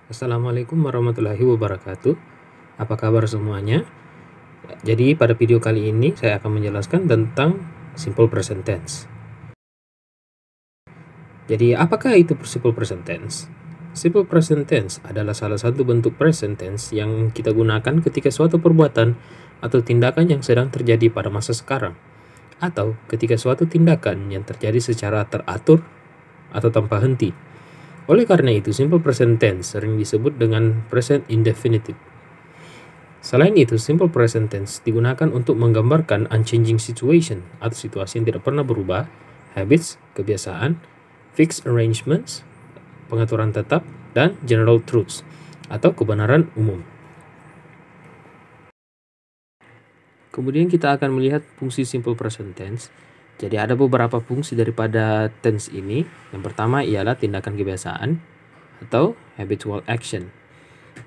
Assalamualaikum warahmatullahi wabarakatuh. Apa kabar semuanya? Jadi pada video kali ini saya akan menjelaskan tentang simple present tense. Jadi apakah itu simple present tense? Simple present tense adalah salah satu bentuk present tense yang kita gunakan ketika suatu perbuatan atau tindakan yang sedang terjadi pada masa sekarang, atau ketika suatu tindakan yang terjadi secara teratur atau tanpa henti. Oleh karena itu, simple present tense sering disebut dengan present indefinitive. Selain itu, simple present tense digunakan untuk menggambarkan unchanging situation atau situasi yang tidak pernah berubah, habits, kebiasaan, fixed arrangements, pengaturan tetap, dan general truths atau kebenaran umum. Kemudian kita akan melihat fungsi simple present tense. Jadi ada beberapa fungsi daripada tense ini. Yang pertama ialah tindakan kebiasaan atau habitual action.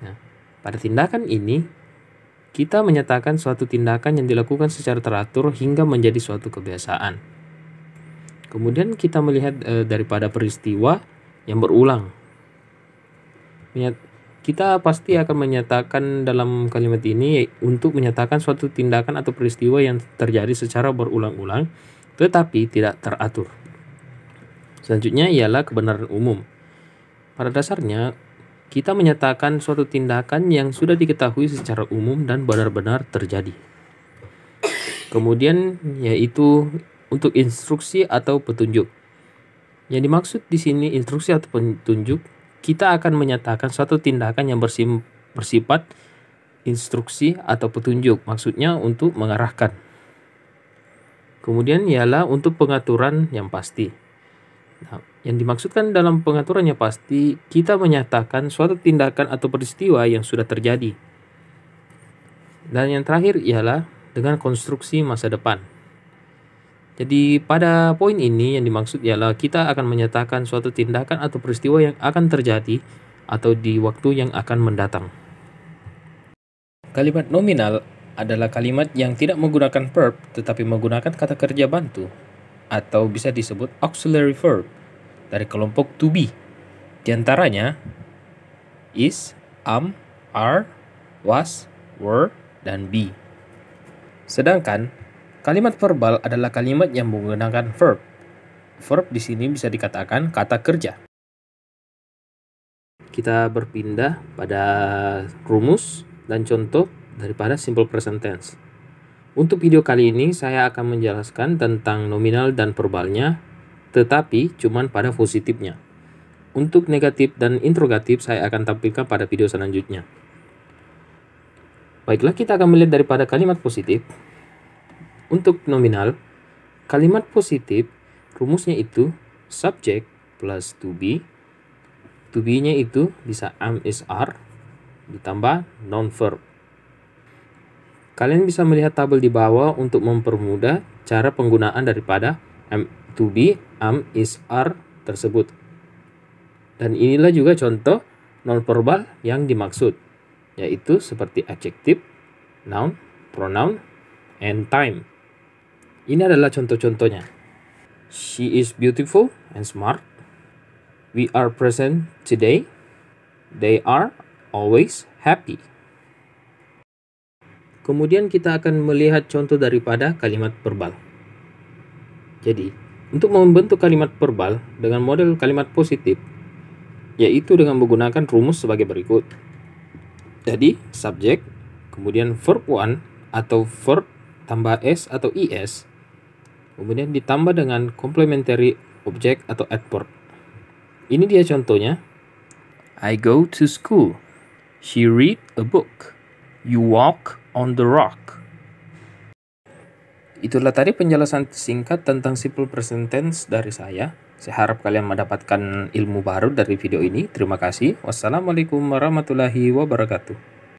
Nah, pada tindakan ini kita menyatakan suatu tindakan yang dilakukan secara teratur hingga menjadi suatu kebiasaan. Kemudian kita melihat daripada peristiwa yang berulang. Kita pasti akan menyatakan dalam kalimat ini untuk menyatakan suatu tindakan atau peristiwa yang terjadi secara berulang-ulang tetapi tidak teratur. Selanjutnya ialah kebenaran umum. Pada dasarnya, kita menyatakan suatu tindakan yang sudah diketahui secara umum dan benar-benar terjadi. Kemudian yaitu untuk instruksi atau petunjuk. Yang dimaksud di sini instruksi atau petunjuk, kita akan menyatakan suatu tindakan yang bersifat instruksi atau petunjuk. Maksudnya untuk mengarahkan. Kemudian ialah untuk pengaturan yang pasti. Nah, yang dimaksudkan dalam pengaturan yang pasti, kita menyatakan suatu tindakan atau peristiwa yang sudah terjadi. Dan yang terakhir ialah dengan konstruksi masa depan. Jadi pada poin ini yang dimaksud ialah kita akan menyatakan suatu tindakan atau peristiwa yang akan terjadi atau di waktu yang akan mendatang. Kalimat nominal adalah kalimat yang tidak menggunakan verb tetapi menggunakan kata kerja bantu atau bisa disebut auxiliary verb dari kelompok to be. Di antaranya is, are, was, were, dan be. Sedangkan kalimat verbal adalah kalimat yang menggunakan verb. Verb di sini bisa dikatakan kata kerja. Kita berpindah pada rumus dan contoh daripada simple present tense. Untuk video kali ini saya akan menjelaskan tentang nominal dan verbalnya, tetapi cuman pada positifnya. Untuk negatif dan interrogatif saya akan tampilkan pada video selanjutnya. Baiklah, kita akan melihat daripada kalimat positif. Untuk nominal, kalimat positif rumusnya itu subject plus to be. To be-nya itu bisa am, is, are ditambah noun verb. Kalian bisa melihat tabel di bawah untuk mempermudah cara penggunaan daripada am, to be, am, is, are tersebut. Dan inilah juga contoh non-verbal yang dimaksud, yaitu seperti adjective, noun, pronoun, and time. Ini adalah contoh-contohnya. She is beautiful and smart. We are present today. They are always happy. Kemudian kita akan melihat contoh daripada kalimat verbal. Jadi, untuk membentuk kalimat verbal dengan model kalimat positif, yaitu dengan menggunakan rumus sebagai berikut. Jadi, subject, kemudian verb 1 atau verb tambah s atau is, kemudian ditambah dengan complementary object atau adverb. Ini dia contohnya. I go to school. She read a book. You walk on the rock. Itulah tadi penjelasan singkat tentang simple present tense dari saya. Saya harap kalian mendapatkan ilmu baru dari video ini. Terima kasih. Wassalamualaikum warahmatullahi wabarakatuh.